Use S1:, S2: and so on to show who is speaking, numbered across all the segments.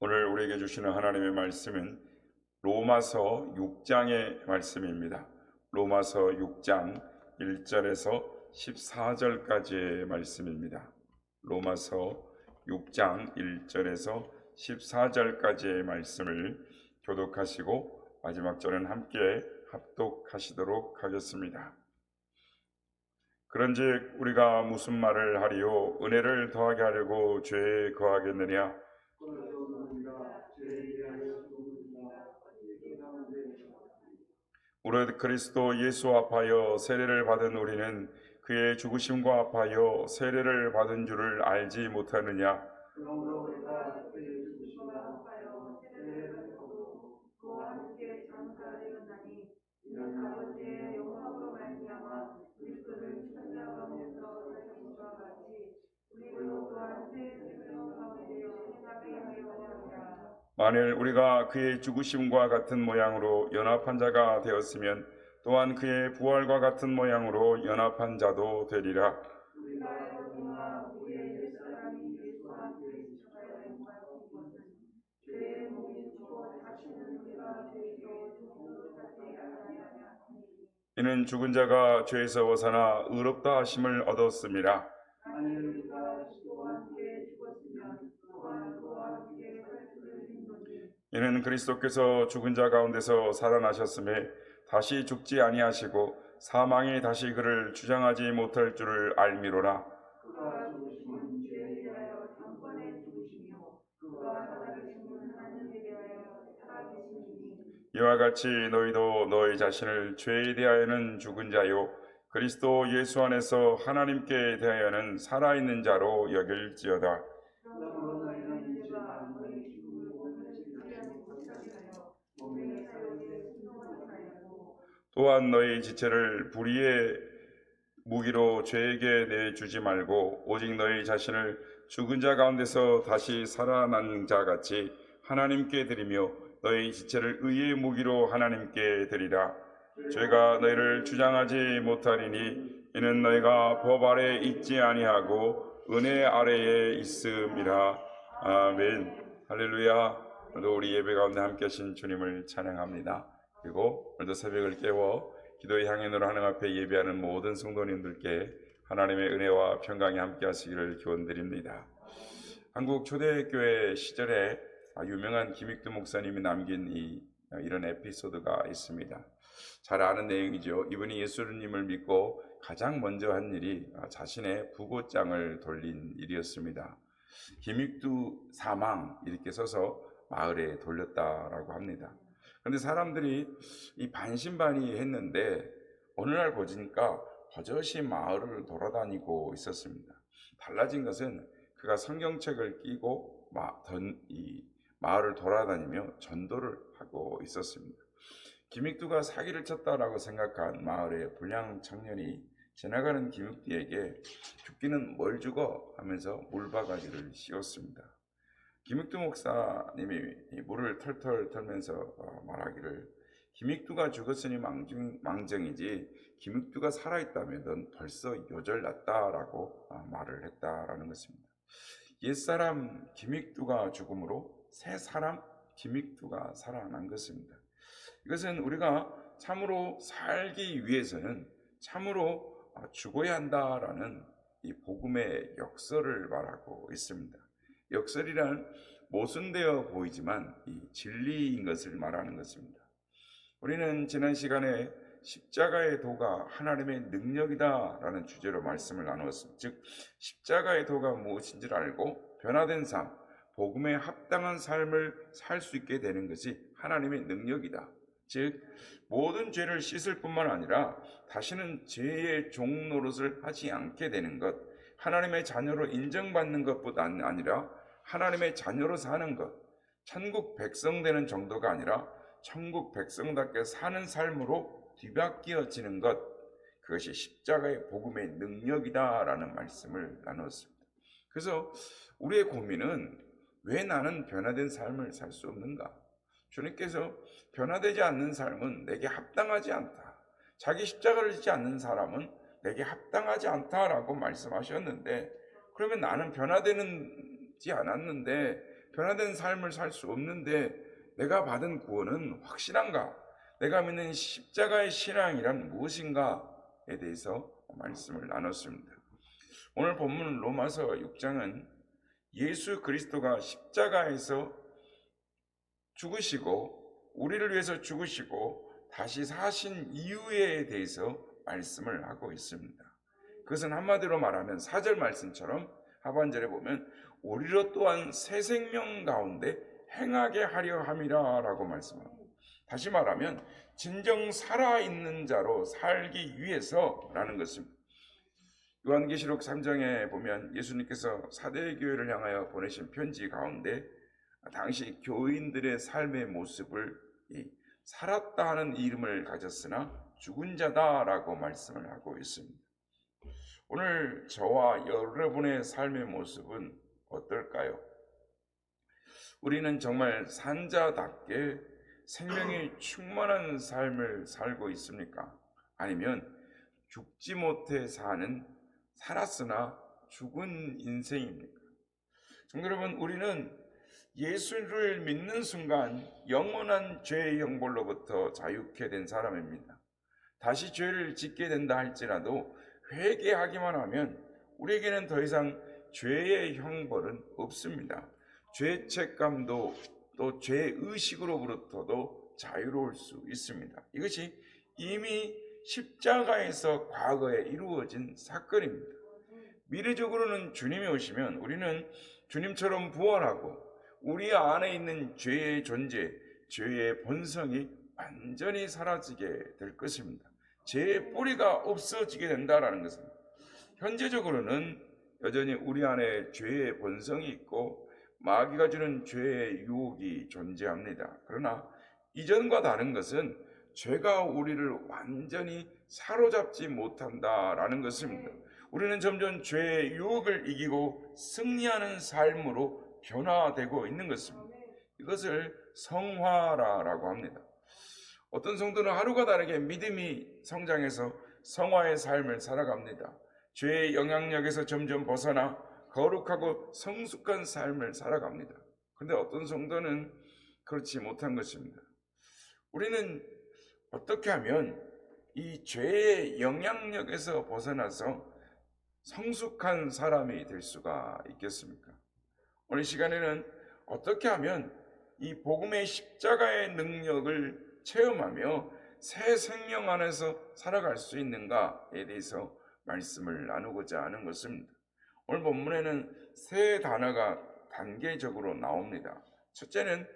S1: 오늘 우리에게 주시는 하나님의 말씀은 로마서 6장의 말씀입니다. 로마서 6장 1절에서 14절까지의 말씀입니다. 로마서 6장 1절에서 14절까지의 말씀을 교독하시고 마지막 절은 함께 합독하시도록 하겠습니다. 그런즉 우리가 무슨 말을 하리요? 은혜를 더하게 하려고 죄에 거하겠느냐? 무릇 그리스도 예수 합하여 세례를 받은 우리는 그의 죽으심과 합하여 세례를 받은 줄을 알지 못하느냐?
S2: 그러므로 우리가 그의 죽으심과 합하여 세례를 받고 그와 함께 장사되었나니 이는 아버지의 영광으로 말미암아 그리스도를 천사 가운데서 살리심과 같이 우리도 또한 새 생명 가운데 행하게 하려 함이라.
S1: 만일 우리가 그의 죽으심과 같은 모양으로 연합한 자가 되었으면 또한 그의 부활과 같은 모양으로 연합한 자도 되리라.
S2: 우리가 영광과 우리의 옛사람이 예수와 함께 지쳐가야 영광을 입었으니 죄의 몸이 죽고 다시는 우리가 죄로 죽음으로 살지 아니하냐.
S1: 이는 죽은 자가 죄에서 벗어나 의롭다 하심을 얻었음이라.
S2: 만일 우리가 그리스도와 함께 죽었으면 또한 그와 함께 살 수를 믿노니
S1: 이는 그리스도께서 죽은 자 가운데서 살아나셨음에 다시 죽지 아니하시고 사망이 다시 그를 주장하지 못할 줄을 알미로라.
S2: 그가 죽으심은 죄에 대하여 단번에 죽으시며 그가 살아계심은 하나님에 대하여 살아계심이니
S1: 이와 같이 너희도 너희 자신을 죄에 대하여는 죽은 자요 그리스도 예수 안에서 하나님께 대하여는 살아있는 자로 여길지어다.
S2: 그러므로 너희는 이제가 너희 죽음을 몸을 지체하지 못하게 하여 몸의 사역에 순종하게 하였고
S1: 또한 너희 지체를 불의의 무기로 죄에게 내주지 말고 오직 너희 자신을 죽은 자 가운데서 다시 살아난 자 같이 하나님께 드리며 너희 지체를 의의 무기로 하나님께 드리라. 죄가 너희를 주장하지 못하리니 이는 너희가 법 아래 있지 아니하고 은혜 아래에 있음이라. 아멘. 할렐루야. 오늘도 우리 예배 가운데 함께 하신 주님을 찬양합니다. 그리고 오늘도 새벽을 깨워 기도의 향연으로 하나님 앞에 예배하는 모든 성도님들께 하나님의 은혜와 평강이 함께 하시기를 기원드립니다. 한국 초대교회 시절에 유명한 김익두 목사님이 남긴 이런 에피소드가 있습니다. 잘 아는 내용이죠. 이분이 예수님을 믿고 가장 먼저 한 일이 자신의 부고장을 돌린 일이었습니다. 김익두 사망 이렇게 써서 마을에 돌렸다라고 합니다. 그런데 사람들이 이 반신반의했는데 어느 날 보니까 버젓이 마을을 돌아다니고 있었습니다. 달라진 것은 그가 성경책을 끼고 마을을 돌아다니며 전도를 하고 있었습니다. 김익두가 사기를 쳤다라고 생각한 마을의 불량 청년이 지나가는 김익두에게 죽기는 뭘 죽어 하면서 물바가지를 씌웠습니다. 김익두 목사님이 물을 털털 털면서 말하기를 김익두가 죽었으니 망정이지 김익두가 살아있다면 넌 벌써 요절났다라고 말을 했다라는 것입니다. 옛사람 김익두가 죽음으로 새 사람 김익두가 살아난 것입니다. 이것은 우리가 참으로 살기 위해서는 참으로 죽어야 한다라는 이 복음의 역설을 말하고 있습니다. 역설이란 모순되어 보이지만 이 진리인 것을 말하는 것입니다. 우리는 지난 시간에 십자가의 도가 하나님의 능력이다라는 주제로 말씀을 나누었습니다. 즉 십자가의 도가 무엇인지를 알고 변화된 삶, 복음에 합당한 삶을 살 수 있게 되는 것이 하나님의 능력이다. 즉 모든 죄를 씻을 뿐만 아니라 다시는 죄의 종 노릇을 하지 않게 되는 것, 하나님의 자녀로 인정받는 것뿐 아니라 하나님의 자녀로 사는 것, 천국 백성 되는 정도가 아니라 천국 백성답게 사는 삶으로 뒤바뀌어지는 것, 그것이 십자가의 복음의 능력이다라는 말씀을 나누었습니다. 그래서 우리의 고민은 왜 나는 변화된 삶을 살 수 없는가? 주님께서 변화되지 않는 삶은 내게 합당하지 않다. 자기 십자가를 지지 않는 사람은 내게 합당하지 않다라고 말씀하셨는데, 그러면 나는 변화되지 않았는데 변화된 삶을 살 수 없는데 내가 받은 구원은 확실한가? 내가 믿는 십자가의 신앙이란 무엇인가에 대해서 말씀을 나눴습니다. 오늘 본문 로마서 6장은 예수 그리스도가 십자가에서 죽으시고 우리를 위해서 죽으시고 다시 사신 이유에 대해서 말씀을 하고 있습니다. 그것은 한마디로 말하면 4절 말씀처럼 하반절에 보면 우리로 또한 새 생명 가운데 행하게 하려 함이라 라고 말씀합니다. 다시 말하면 진정 살아있는 자로 살기 위해서라는 것입니다. 요한계시록 3장에 보면 예수님께서 사대 교회를 향하여 보내신 편지 가운데 당시 교인들의 삶의 모습을 살았다 하는 이름을 가졌으나 죽은 자다라고 말씀을 하고 있습니다. 오늘 저와 여러분의 삶의 모습은 어떨까요? 우리는 정말 산자답게 생명이 충만한 삶을 살고 있습니까? 아니면 죽지 못해 사는 살았으나 죽은 인생입니까? 성도 여러분, 우리는 예수를 믿는 순간 영원한 죄의 형벌로부터 자유케 된 사람입니다. 다시 죄를 짓게 된다 할지라도 회개하기만 하면 우리에게는 더 이상 죄의 형벌은 없습니다. 죄책감도 또 죄의식으로부터도 자유로울 수 있습니다. 이것이 이미 십자가에서 과거에 이루어진 사건입니다. 미래적으로는 주님이 오시면 우리는 주님처럼 부활하고 우리 안에 있는 죄의 존재, 죄의 본성이 완전히 사라지게 될 것입니다. 죄의 뿌리가 없어지게 된다는 것입니다. 현재적으로는 여전히 우리 안에 죄의 본성이 있고 마귀가 주는 죄의 유혹이 존재합니다. 그러나 이전과 다른 것은 죄가 우리를 완전히 사로잡지 못한다라는 것입니다. 우리는 점점 죄의 유혹을 이기고 승리하는 삶으로 변화되고 있는 것입니다. 이것을 성화라고 합니다. 어떤 성도는 하루가 다르게 믿음이 성장해서 성화의 삶을 살아갑니다. 죄의 영향력에서 점점 벗어나 거룩하고 성숙한 삶을 살아갑니다. 그런데 어떤 성도는 그렇지 못한 것입니다. 우리는 어떻게 하면 이 죄의 영향력에서 벗어나서 성숙한 사람이 될 수가 있겠습니까? 오늘 시간에는 어떻게 하면 이 복음의 십자가의 능력을 체험하며 새 생명 안에서 살아갈 수 있는가에 대해서 말씀을 나누고자 하는 것입니다. 오늘 본문에는 세 단어가 단계적으로 나옵니다. 첫째는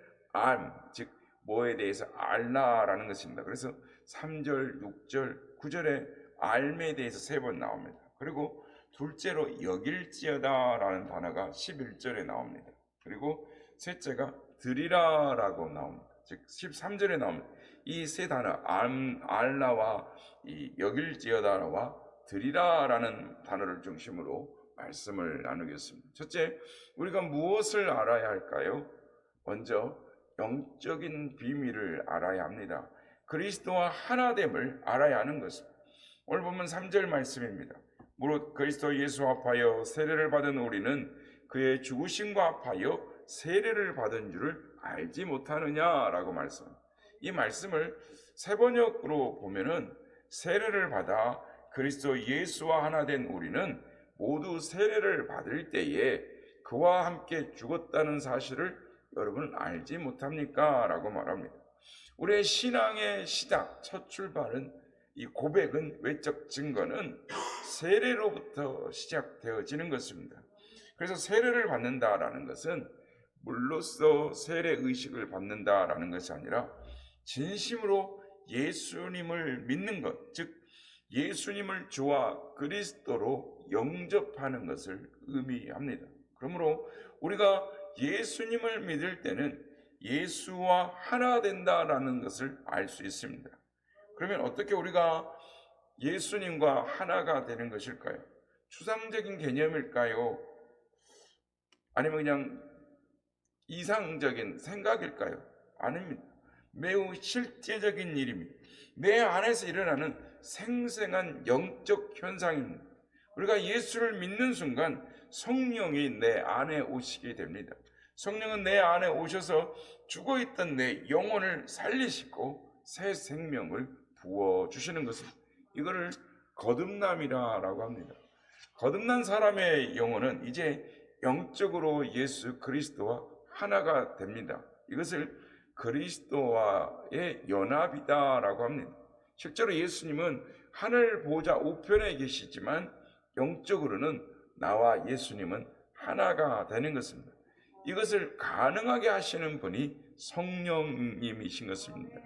S1: 즉 뭐에 대해서 알라라는 것입니다. 그래서 3절, 6절, 9절에 알에 대해서 3번 나옵니다. 그리고 둘째로 여길지어다라는 단어가 11절에 나옵니다. 그리고 셋째가 드리라라고 나옵니다. 즉 13절에 나옵니다. 이 세 단어 알라와 이 여길지어다와 드리라라는 단어를 중심으로 말씀을 나누겠습니다. 첫째, 우리가 무엇을 알아야 할까요? 먼저 영적인 비밀을 알아야 합니다. 그리스도와 하나됨을 알아야 하는 것입니다. 오늘 보면 3절 말씀입니다. 무릇 그리스도 예수 합하여 세례를 받은 우리는 그의 죽으심과 합하여 세례를 받은 줄을 알지 못하느냐라고 말씀합니다. 이 말씀을 세번역으로 보면은 세례를 받아 그리스도 예수와 하나 된 우리는 모두 세례를 받을 때에 그와 함께 죽었다는 사실을 여러분 알지 못합니까? 라고 말합니다. 우리의 신앙의 시작, 첫 출발은 이 고백은 외적 증거는 세례로부터 시작되어지는 것입니다. 그래서 세례를 받는다라는 것은 물로써 세례 의식을 받는다라는 것이 아니라 진심으로 예수님을 믿는 것, 즉 예수님을 주와 그리스도로 영접하는 것을 의미합니다. 그러므로 우리가 예수님을 믿을 때는 예수와 하나 된다라는 것을 알 수 있습니다. 그러면 어떻게 우리가 예수님과 하나가 되는 것일까요? 추상적인 개념일까요? 아니면 그냥 이상적인 생각일까요? 아닙니다. 매우 실제적인 일입니다. 내 안에서 일어나는 생생한 영적 현상입니다. 우리가 예수를 믿는 순간 성령이 내 안에 오시게 됩니다. 성령은 내 안에 오셔서 죽어있던 내 영혼을 살리시고 새 생명을 부어주시는 것입니다. 이거를 거듭남이라고 합니다. 거듭난 사람의 영혼은 이제 영적으로 예수 그리스도와 하나가 됩니다. 이것을 그리스도와의 연합이다라고 합니다. 실제로 예수님은 하늘 보좌 우편에 계시지만 영적으로는 나와 예수님은 하나가 되는 것입니다. 이것을 가능하게 하시는 분이 성령님이신 것입니다.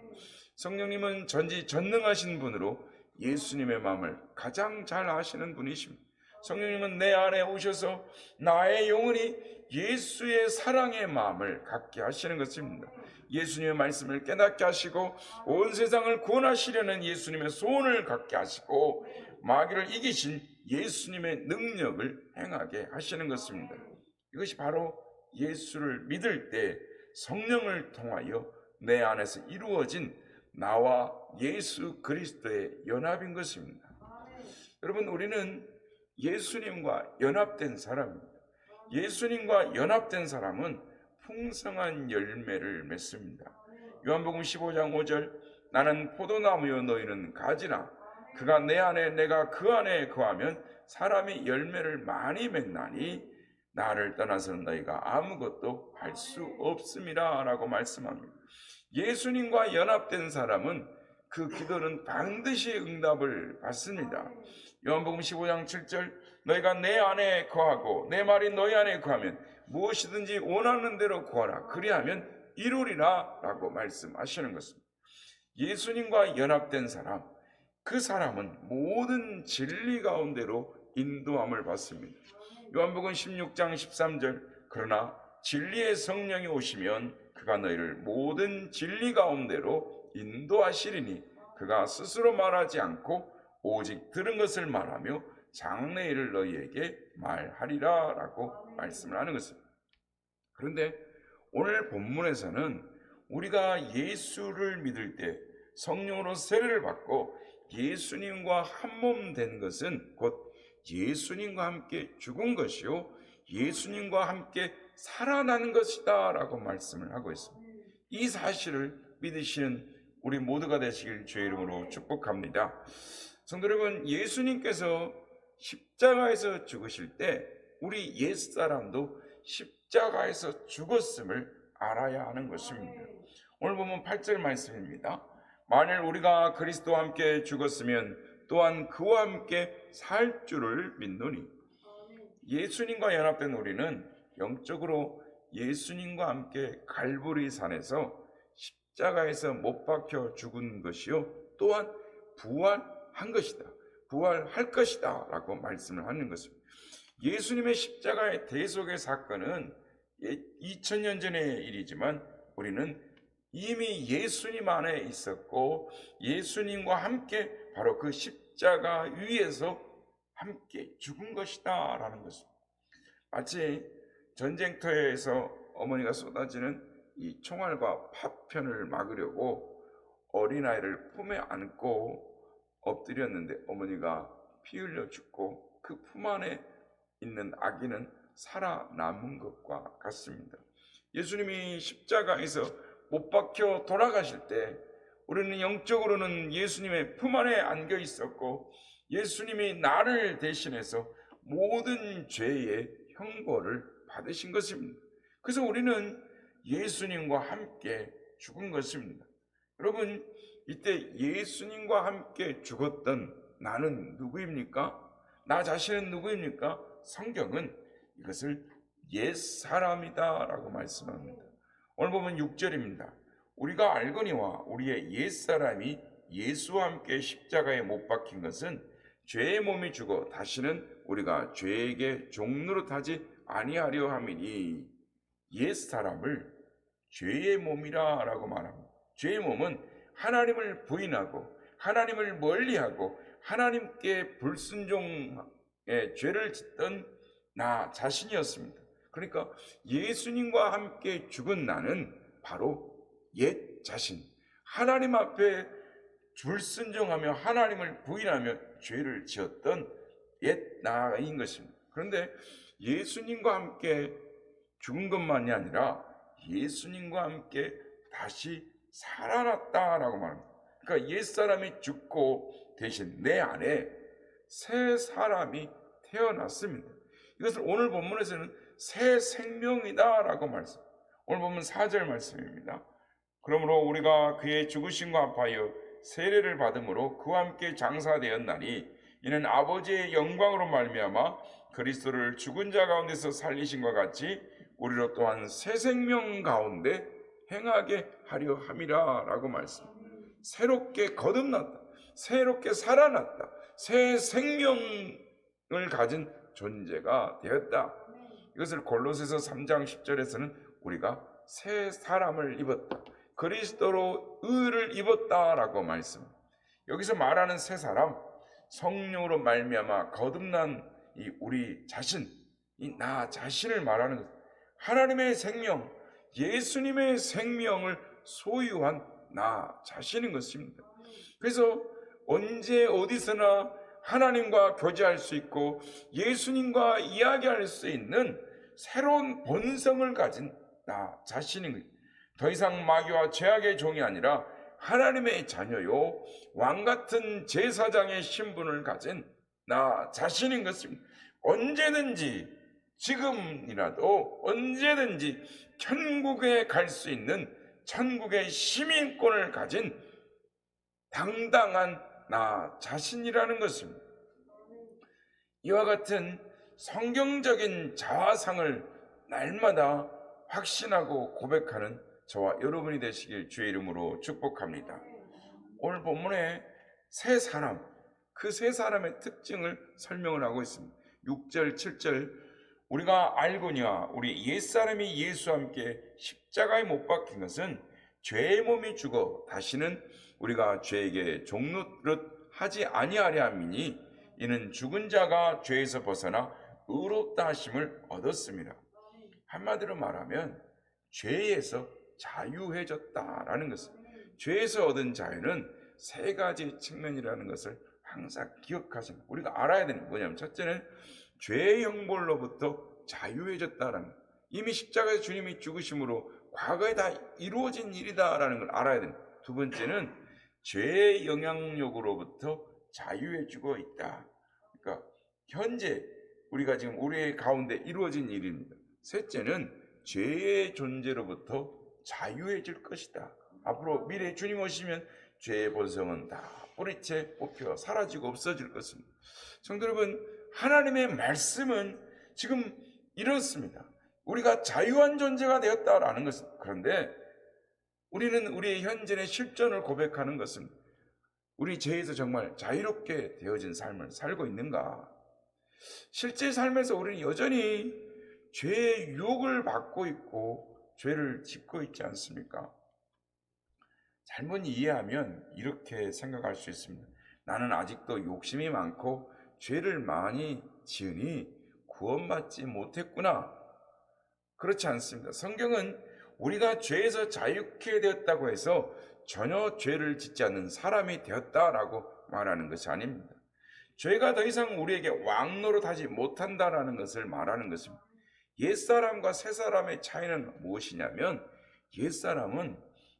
S1: 성령님은 전지전능하신 분으로 예수님의 마음을 가장 잘 아시는 분이십니다. 성령님은 내 안에 오셔서 나의 영혼이 예수의 사랑의 마음을 갖게 하시는 것입니다. 예수님의 말씀을 깨닫게 하시고 온 세상을 구원하시려는 예수님의 소원을 갖게 하시고 마귀를 이기신 예수님의 능력을 행하게 하시는 것입니다. 이것이 바로 예수를 믿을 때 성령을 통하여 내 안에서 이루어진 나와 예수 그리스도의 연합인 것입니다. 여러분, 우리는 예수님과 연합된 사람입니다. 예수님과 연합된 사람은 풍성한 열매를 맺습니다. 요한복음 15장 5절, 나는 포도나무요 너희는 가지나 그가 내 안에 내가 그 안에 거하면 사람이 열매를 많이 맺나니 나를 떠나서는 너희가 아무것도 할 수 없음이라 라고 말씀합니다. 예수님과 연합된 사람은 그 기도는 반드시 응답을 받습니다. 요한복음 15장 7절, 너희가 내 안에 거하고 내 말이 너희 안에 거하면 무엇이든지 원하는 대로 구하라 그리하면 이루리라 라고 말씀하시는 것입니다. 예수님과 연합된 사람, 그 사람은 모든 진리 가운데로 인도함을 받습니다. 요한복음 16장 13절, 그러나 진리의 성령이 오시면 그가 너희를 모든 진리 가운데로 인도하시리니 그가 스스로 말하지 않고 오직 들은 것을 말하며 장래일을 너희에게 말하리라 라고 말씀을 하는 것입니다. 그런데 오늘 본문에서는 우리가 예수를 믿을 때 성령으로 세례를 받고 예수님과 한 몸 된 것은 곧 예수님과 함께 죽은 것이요 예수님과 함께 살아나는 것이다 라고 말씀을 하고 있습니다. 이 사실을 믿으시는 우리 모두가 되시길 주의 이름으로 축복합니다. 성도 여러분, 예수님께서 십자가에서 죽으실 때 우리 옛사람도 십자가에서 죽었음을 알아야 하는 것입니다. 오늘 보면 8절 말씀입니다. 만일 우리가 그리스도와 함께 죽었으면 또한 그와 함께 살 줄을 믿노니. 예수님과 연합된 우리는 영적으로 예수님과 함께 갈보리 산에서 십자가에서 못 박혀 죽은 것이요 또한 부활한 것이다, 부활할 것이다 라고 말씀을 하는 것입니다. 예수님의 십자가의 대속의 사건은 2000년 전의 일이지만 우리는 이미 예수님 안에 있었고 예수님과 함께 바로 그 십자가 위에서 함께 죽은 것이다 라는 것입니다. 마치 전쟁터에서 어머니가 쏟아지는 이 총알과 파편을 막으려고 어린아이를 품에 안고 엎드렸는데 어머니가 피 흘려 죽고 그 품 안에 있는 아기는 살아남은 것과 같습니다. 예수님이 십자가에서 못 박혀 돌아가실 때 우리는 영적으로는 예수님의 품 안에 안겨 있었고 예수님이 나를 대신해서 모든 죄의 형벌을 받으신 것입니다. 그래서 우리는 예수님과 함께 죽은 것입니다. 여러분, 이때 예수님과 함께 죽었던 나는 누구입니까? 나 자신은 누구입니까? 성경은 이것을 옛사람이다 라고 말씀합니다. 오늘 보면 6절입니다. 우리가 알거니와 우리의 옛사람이 예수와 함께 십자가에 못 박힌 것은 죄의 몸이 죽어 다시는 우리가 죄에게 종노릇하지 아니하려 함이니. 옛사람을 죄의 몸이라 라고 말합니다. 죄의 몸은 하나님을 부인하고 하나님을 멀리하고 하나님께 불순종의 죄를 짓던 나 자신이었습니다. 그러니까 예수님과 함께 죽은 나는 바로 옛 자신, 하나님 앞에 불순종하며 하나님을 부인하며 죄를 지었던 옛 나인 것입니다. 그런데 예수님과 함께 죽은 것만이 아니라 예수님과 함께 다시 살아났다라고 말합니다. 그러니까 옛사람이 죽고 대신 내 안에 새 사람이 태어났습니다. 이것을 오늘 본문에서는 새 생명이다라고 말씀. 오늘 본문 4절 말씀입니다. 그러므로 우리가 그의 죽으심과 합하여 세례를 받음으로 그와 함께 장사되었나니 이는 아버지의 영광으로 말미암아 그리스도를 죽은 자 가운데서 살리신과 같이 우리로 또한 새 생명 가운데 행하게 하려 함이라 라고 말씀. 새롭게 거듭났다, 새롭게 살아났다, 새 생명을 가진 존재가 되었다. 이것을 골로새서 3장 10절에서는 우리가 새 사람을 입었다, 그리스도로 의를 입었다라고 말씀. 여기서 말하는 새 사람, 성령으로 말미암아 거듭난 이 우리 자신, 이 나 자신을 말하는 것. 하나님의 생명, 예수님의 생명을 소유한 나 자신인 것입니다. 그래서 언제 어디서나 하나님과 교제할 수 있고 예수님과 이야기할 수 있는 새로운 본성을 가진 나 자신인 것입니다. 더 이상 마귀와 죄악의 종이 아니라 하나님의 자녀요, 왕같은 제사장의 신분을 가진 나 자신인 것입니다. 언제든지, 지금이라도 언제든지 천국에 갈 수 있는 천국의 시민권을 가진 당당한 나 자신이라는 것입니다. 이와 같은 성경적인 자화상을 날마다 확신하고 고백하는 저와 여러분이 되시길 주의 이름으로 축복합니다. 오늘 본문에 세 사람, 그 세 사람의 특징을 설명을 하고 있습니다. 6절, 7절, 우리가 알거니와 우리 옛사람이 예수와 함께 십자가에 못 박힌 것은 죄의 몸이 죽어 다시는 우리가 죄에게 종노릇 하지 아니하려 함이니 이는 죽은 자가 죄에서 벗어나 의롭다 하심을 얻었습니다. 한마디로 말하면 죄에서 자유해졌다라는 것을, 죄에서 얻은 자유는 세 가지 측면이라는 것을 항상 기억하시는, 우리가 알아야 되는 게 뭐냐면, 첫째는 죄의 형벌로부터 자유해졌다라는 것, 이미 십자가에서 주님이 죽으심으로 과거에 다 이루어진 일이다라는 걸 알아야 됩니다. 두 번째는 죄의 영향력으로부터 자유해지고 있다. 그러니까 현재 우리가 지금 우리 가운데 이루어진 일입니다. 셋째는 죄의 존재로부터 자유해질 것이다. 앞으로 미래에 주님 오시면 죄의 본성은 다 뿌리채 뽑혀 사라지고 없어질 것입니다. 성도 여러분, 하나님의 말씀은 지금 이렇습니다. 우리가 자유한 존재가 되었다라는 것은, 그런데 우리는 우리의 현재의 실존을 고백하는 것은 우리 죄에서 정말 자유롭게 되어진 삶을 살고 있는가? 실제 삶에서 우리는 여전히 죄의 유혹을 받고 있고 죄를 짓고 있지 않습니까? 잘못 이해하면 이렇게 생각할 수 있습니다. 나는 아직도 욕심이 많고 죄를 많이 지으니 구원받지 못했구나. 그렇지 않습니다. 성경은 우리가 죄에서 자유케 되었다고 해서 전혀 죄를 짓지 않는 사람이 되었다라고 말하는 것이 아닙니다. 죄가 더 이상 우리에게 왕노릇하지 못한다라는 것을 말하는 것입니다. 옛사람과 새사람의 차이는 무엇이냐면, 옛사람은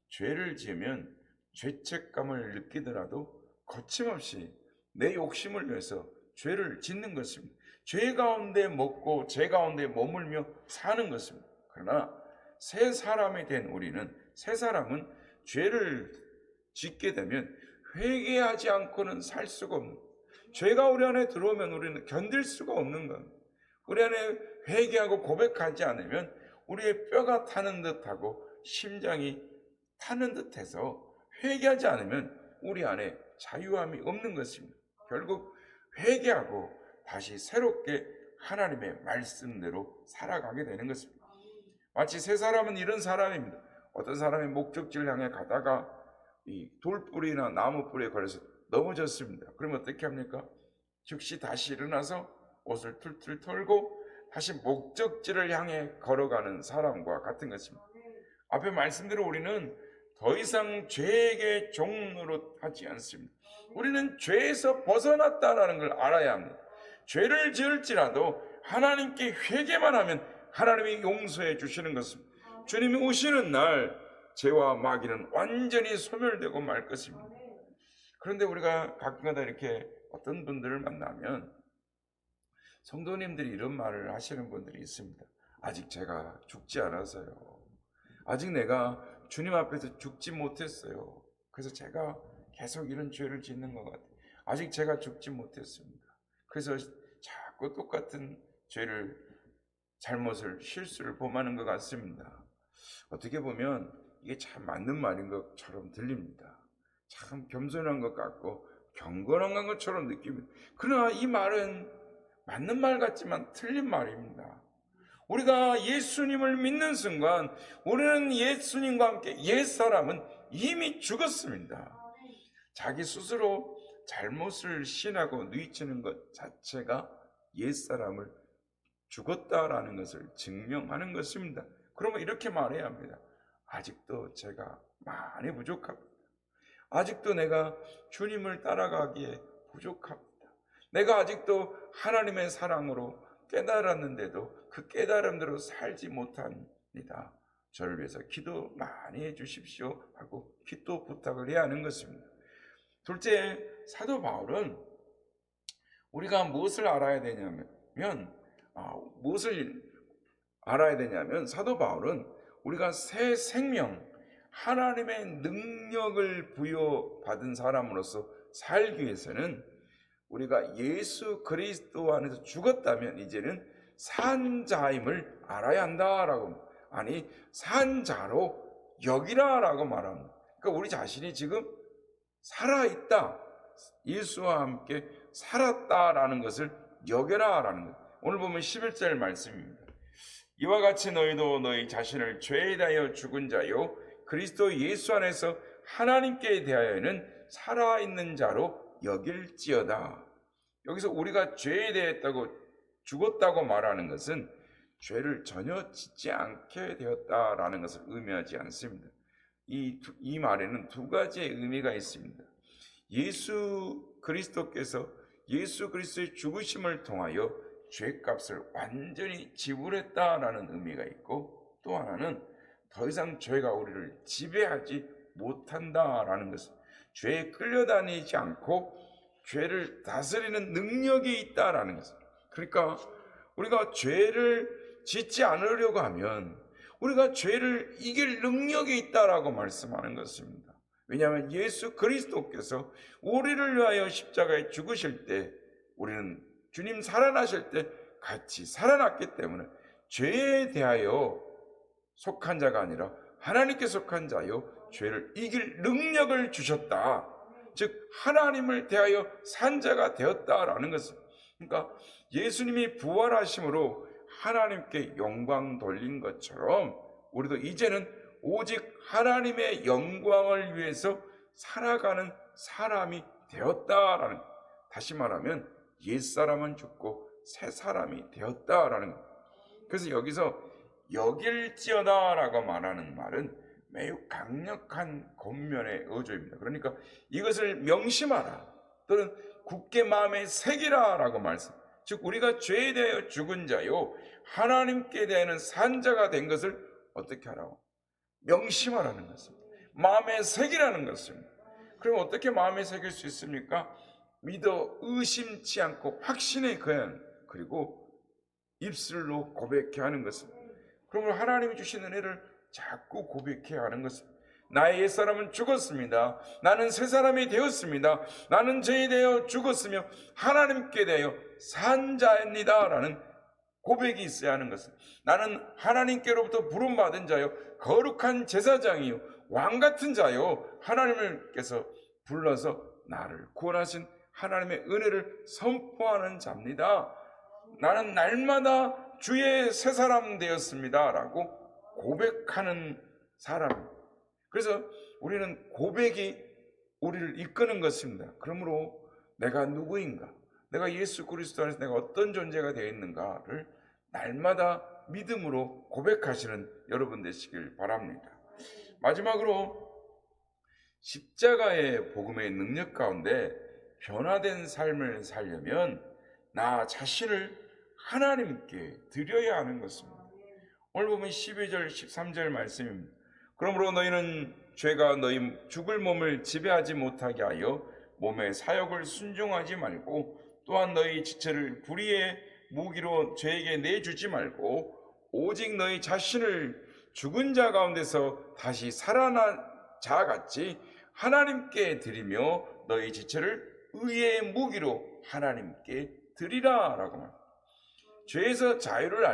S1: 죄를 지으면 죄책감을 느끼더라도 거침없이 내 욕심을 위해서 죄를 짓는 것입니다. 죄 가운데 먹고 죄 가운데 머물며 사는 것입니다. 그러나 새 사람이 된 우리는, 새 사람은 죄를 짓게 되면 회개하지 않고는 살 수가 없는, 죄가 우리 안에 들어오면 우리는 견딜 수가 없는 겁니다. 우리 안에 회개하고 고백하지 않으면 우리의 뼈가 타는 듯하고 심장이 타는 듯해서 회개하지 않으면 우리 안에 자유함이 없는 것입니다. 결국 회개하고 다시 새롭게 하나님의 말씀대로 살아가게 되는 것입니다. 마치 새 사람은 이런 사람입니다. 어떤 사람이 목적지를 향해 가다가 이 돌뿌리나 나무뿌리에 걸려서 넘어졌습니다. 그러면 어떻게 합니까? 즉시 다시 일어나서 옷을 툴툴 털고 다시 목적지를 향해 걸어가는 사람과 같은 것입니다. 앞에 말씀대로 우리는 더 이상 죄에게 종노릇하지 않습니다. 우리는 죄에서 벗어났다는 걸 알아야 합니다. 죄를 지을지라도 하나님께 회개만 하면 하나님이 용서해 주시는 것입니다. 주님이 오시는 날 죄와 마귀는 완전히 소멸되고 말 것입니다. 그런데 우리가 가끔가다 이렇게 어떤 분들을 만나면 성도님들이 이런 말을 하시는 분들이 있습니다. 아직 제가 죽지 않아서요. 아직 내가 주님 앞에서 죽지 못했어요. 그래서 제가 계속 이런 죄를 짓는 것 같아요. 아직 제가 죽지 못했습니다. 그래서 자꾸 똑같은 죄를, 잘못을, 실수를 범하는 것 같습니다. 어떻게 보면 이게 참 맞는 말인 것처럼 들립니다. 참 겸손한 것 같고 경건한 것처럼 느낍니다. 그러나 이 말은 맞는 말 같지만 틀린 말입니다. 우리가 예수님을 믿는 순간 우리는 예수님과 함께 옛사람은 이미 죽었습니다. 자기 스스로 잘못을 시인하고 뉘우치는 것 자체가 옛사람을 죽었다라는 것을 증명하는 것입니다. 그러면 이렇게 말해야 합니다. 아직도 제가 많이 부족합니다. 아직도 내가 주님을 따라가기에 부족합니다. 내가 아직도 하나님의 사랑으로 깨달았는데도 그 깨달음대로 살지 못합니다. 저를 위해서 기도 많이 해주십시오 하고 기도 부탁을 해야 하는 것입니다. 둘째, 사도 바울은 우리가 무엇을 알아야 되냐면 사도 바울은 우리가 새 생명, 하나님의 능력을 부여받은 사람으로서 살기 위해서는 우리가 예수 그리스도 안에서 죽었다면 이제는 산 자임을 알아야 한다라고, 아니 산 자로 여기라라고 말합니다. 그러니까 우리 자신이 지금 살아있다, 예수와 함께 살았다라는 것을 여겨라라는 것. 오늘 보면 11절 말씀입니다. 이와 같이 너희도 너희 자신을 죄에 대하여 죽은 자요 그리스도 예수 안에서 하나님께 대하여는 살아있는 자로 여길지어다. 여기서 우리가 죄에 대했다고 죽었다고 말하는 것은 죄를 전혀 짓지 않게 되었다라는 것을 의미하지 않습니다. 이 말에는 두 가지의 의미가 있습니다. 예수 그리스도께서 예수 그리스도의 죽으심을 통하여 죄값을 완전히 지불했다라는 의미가 있고, 또 하나는 더 이상 죄가 우리를 지배하지 못한다라는 것은 죄에 끌려다니지 않고 죄를 다스리는 능력이 있다라는 것입니다. 그러니까 우리가 죄를 짓지 않으려고 하면 우리가 죄를 이길 능력이 있다라고 말씀하는 것입니다. 왜냐하면 예수 그리스도께서 우리를 위하여 십자가에 죽으실 때 우리는 주님 살아나실 때 같이 살아났기 때문에 죄에 대하여 속한 자가 아니라 하나님께 속한 자요 죄를 이길 능력을 주셨다. 즉 하나님을 대하여 산 자가 되었다라는 것입니다. 그러니까 예수님이 부활하심으로 하나님께 영광 돌린 것처럼 우리도 이제는 오직 하나님의 영광을 위해서 살아가는 사람이 되었다라는, 다시 말하면 옛사람은 죽고 새 사람이 되었다라는 것. 그래서 여기서 여길지어다라고 말하는 말은 매우 강력한 권면의 어조입니다. 그러니까 이것을 명심하라 또는 굳게 마음에 새기라라고 말씀. 즉 우리가 죄에 대하여 죽은 자요 하나님께 대하여는 산 자가 된 것을 어떻게 하라고? 명심하라는 것입니다. 마음에 새기라는 것입니다. 그럼 어떻게 마음에 새길 수 있습니까? 믿어 의심치 않고 확신에 거한, 그리고 입술로 고백해야 하는 것입니다. 그러면 하나님이 주신 은혜를 자꾸 고백해야 하는 것입니다. 나의 옛사람은 죽었습니다. 나는 새 사람이 되었습니다. 나는 죄에 대하여 죽었으며 하나님께 대하여 산 자입니다 라는 고백이 있어야 하는 것입니다. 나는 하나님께로부터 부름받은 자요 거룩한 제사장이요 왕같은 자요 하나님께서 불러서 나를 구원하신 하나님의 은혜를 선포하는 자입니다. 나는 날마다 주의 새 사람 되었습니다 라고 고백하는 사람입니다. 그래서 우리는 고백이 우리를 이끄는 것입니다. 그러므로 내가 누구인가, 내가 예수 그리스도 안에서 내가 어떤 존재가 되어 있는가를 날마다 믿음으로 고백하시는 여러분 되시길 바랍니다. 마지막으로 십자가의 복음의 능력 가운데 변화된 삶을 살려면 나 자신을 하나님께 드려야 하는 것입니다. 오늘 보면 12절 13절 말씀입니다. 그러므로 너희는 죄가 너희 죽을 몸을 지배하지 못하게 하여 몸의 사욕을 순종하지 말고, 또한 너희 지체를 불의의 무기로 죄에게 내주지 말고, 오직 너희 자신을 죽은 자 가운데서 다시 살아난 자 같이 하나님께 드리며 너희 지체를 의의 무기로 하나님께 드리라 라고 말합니다. 죄에서 자유를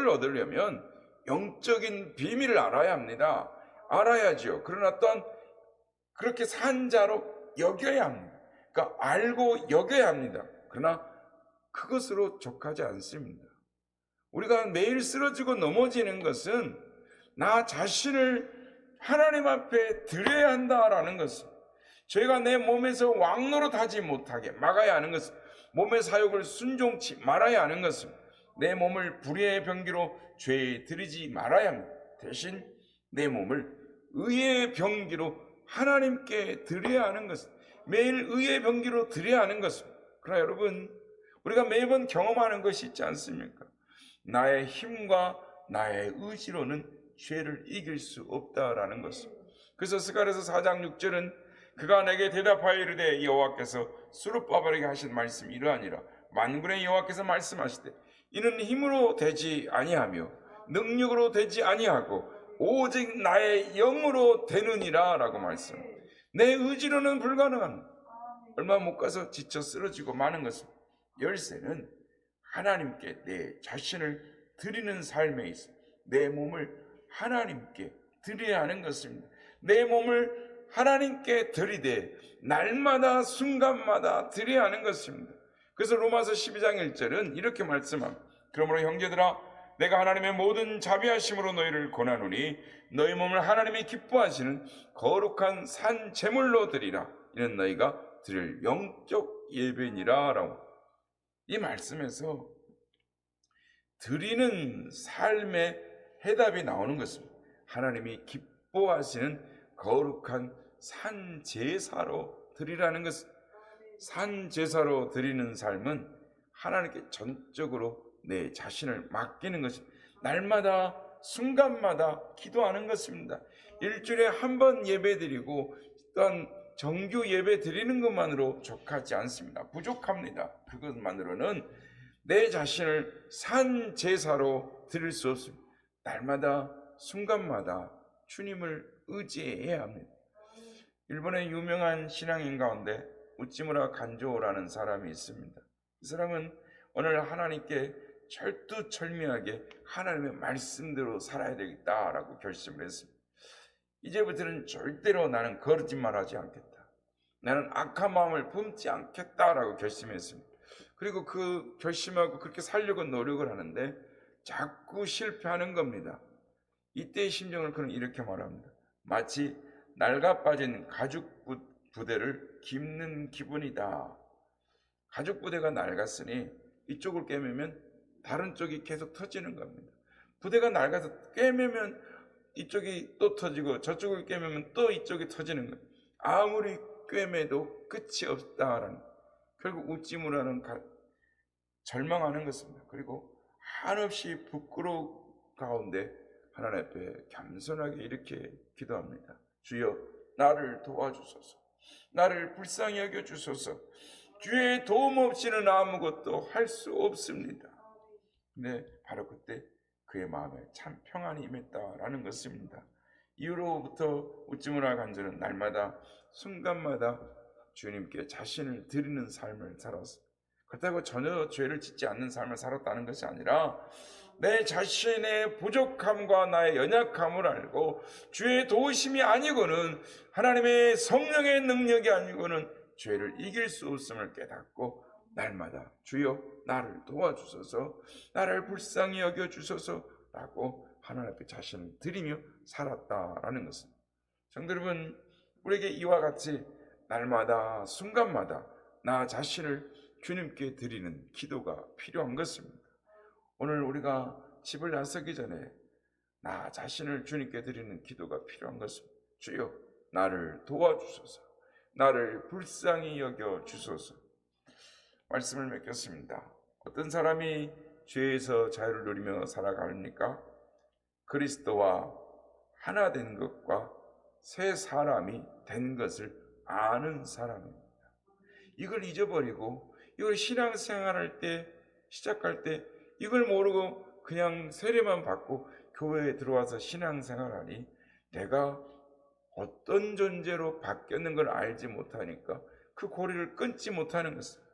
S1: 얻으려면 영적인 비밀을 알아야 합니다. 알아야죠. 그러나 또한 그렇게 산 자로 여겨야 합니다. 그러니까 알고 여겨야 합니다. 그러나 그것으로 족하지 않습니다. 우리가 매일 쓰러지고 넘어지는 것은 나 자신을 하나님 앞에 드려야 한다라는 것입니다. 죄가 내 몸에서 왕노릇하지 못하게 막아야 하는 것은, 몸의 사욕을 순종치 말아야 하는 것은, 내 몸을 불의의 병기로 죄에 들이지 말아야 합니다. 대신 내 몸을 의의 병기로 하나님께 드려야 하는 것은, 매일 의의 병기로 드려야 하는 것입니다. 그러나 여러분, 우리가 매번 경험하는 것이 있지 않습니까? 나의 힘과 나의 의지로는 죄를 이길 수 없다라는 것입니다. 그래서 스가랴서 4장 6절은 그가 내게 대답하여 이르되 여호와께서 스룹바벨에게 하신 말씀이 이러하니라. 만군의 여호와께서 말씀하시되 이는 힘으로 되지 아니하며 능력으로 되지 아니하고 오직 나의 영으로 되느니라 라고 말씀합니다. 내 의지로는 불가능한, 얼마 못 가서 지쳐 쓰러지고 마는 것입니다. 열쇠는 하나님께 내 자신을 드리는 삶에 있어 내 몸을 하나님께 드려야 하는 것입니다. 내 몸을 하나님께 드리되 날마다 순간마다 드려야 하는 것입니다. 그래서 로마서 12장 1절은 이렇게 말씀합니다. 그러므로 형제들아, 내가 하나님의 모든 자비하심으로 너희를 권하노니 너희 몸을 하나님이 기뻐하시는 거룩한 산 제물로 드리라. 이는 너희가 드릴 영적 예배니라 라고. 이 말씀에서 드리는 삶의 해답이 나오는 것입니다. 하나님이 기뻐하시는 거룩한 산 제사로 드리라는 것입니다. 산 제사로 드리는 삶은 하나님께 전적으로 내 자신을 맡기는 것입니다. 날마다 순간마다 기도하는 것입니다. 일주일에 한 번 예배 드리고 또한 정규 예배 드리는 것만으로 족하지 않습니다. 부족합니다. 그것만으로는 내 자신을 산 제사로 드릴 수 없습니다. 날마다 순간마다 주님을 의지해야 합니다. 일본의 유명한 신앙인 가운데 우찌무라 간조라는 사람이 있습니다. 이 사람은 오늘 하나님께 철두철미하게 하나님의 말씀대로 살아야 되겠다라고 결심을 했습니다. 이제부터는 절대로 나는 거짓말하지 않겠다. 나는 악한 마음을 품지 않겠다라고 결심했습니다. 그리고 그 결심하고 그렇게 살려고 노력을 하는데 자꾸 실패하는 겁니다. 이때의 심정을 그는 이렇게 말합니다. 마치 낡아 빠진 가죽 부대를 깁는 기분이다. 가죽 부대가 낡았으니 이쪽을 꿰매면 다른 쪽이 계속 터지는 겁니다. 부대가 낡아서 꿰매면 이쪽이 또 터지고 저쪽을 꿰매면 또 이쪽이 터지는 거예요. 아무리 꿰매도 끝이 없다라는, 결국 우찌무라는 절망하는 것입니다. 그리고 한없이 부끄러운 가운데 하나님 앞에 겸손하게 이렇게 기도합니다. 주여, 나를 도와주소서. 나를 불쌍히 여겨주소서. 주의 도움 없이는 아무것도 할 수 없습니다. 근데 바로 그때 그의 마음에 참 평안이 임했다라는 것입니다. 이후로부터 우찌무라 간조는 날마다 순간마다 주님께 자신을 드리는 삶을 살았어요. 그렇다고 전혀 죄를 짓지 않는 삶을 살았다는 것이 아니라 내 자신의 부족함과 나의 연약함을 알고 주의 도우심이 아니고는, 하나님의 성령의 능력이 아니고는 죄를 이길 수 없음을 깨닫고 날마다 주여 나를 도와주소서, 나를 불쌍히 여겨주소서 라고 하나님 앞에 자신을 드리며 살았다라는 것입니다. 성도 여러분, 우리에게 이와 같이 날마다 순간마다 나 자신을 주님께 드리는 기도가 필요한 것입니다. 오늘 우리가 집을 나서기 전에 나 자신을 주님께 드리는 기도가 필요한 것입니다. 주여 나를 도와주소서, 나를 불쌍히 여겨주소서. 말씀을 맺겠습니다. 어떤 사람이 죄에서 자유를 누리며 살아갑니까? 그리스도와 하나 된 것과 새 사람이 된 것을 아는 사람입니다. 이걸 잊어버리고 이걸 신앙생활할 때 시작할 때 이걸 모르고 그냥 세례만 받고 교회에 들어와서 신앙생활하니 내가 어떤 존재로 바뀌었는 걸 알지 못하니까 그 고리를 끊지 못하는 것입니다.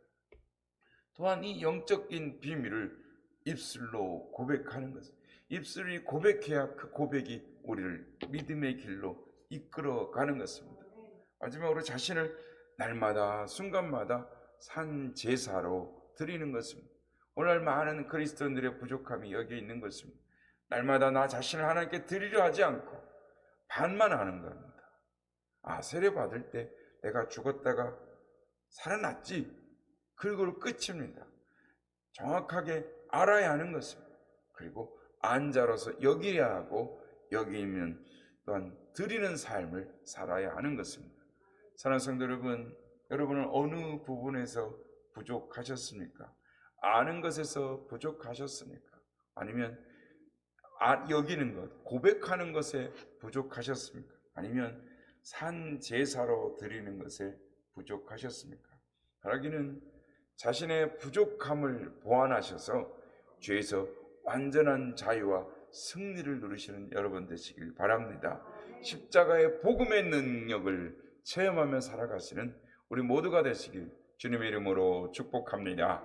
S1: 또한 이 영적인 비밀을 입술로 고백하는 것입니다. 입술이 고백해야 그 고백이 우리를 믿음의 길로 이끌어가는 것입니다. 마지막으로 자신을 날마다 순간마다 산 제사로 드리는 것입니다. 오늘 많은 그리스도인들의 부족함이 여기에 있는 것입니다. 날마다 나 자신을 하나님께 드리려 하지 않고 반만 하는 겁니다. 세례 받을 때 내가 죽었다가 살아났지. 그리고 끝입니다. 정확하게 알아야 하는 것입니다. 그리고 안자로서 여기야 하고 여기면 또한 드리는 삶을 살아야 하는 것입니다. 사랑하는 성도 여러분, 여러분은 어느 부분에서 부족하셨습니까? 아는 것에서 부족하셨습니까? 아니면 여기는 것, 고백하는 것에 부족하셨습니까? 아니면 산 제사로 드리는 것에 부족하셨습니까? 바라기는 자신의 부족함을 보완하셔서 죄에서 완전한 자유와 승리를 누리시는 여러분 되시길 바랍니다. 십자가의 복음의 능력을 체험하며 살아가시는 우리 모두가 되시길 주님의 이름으로 축복합니다.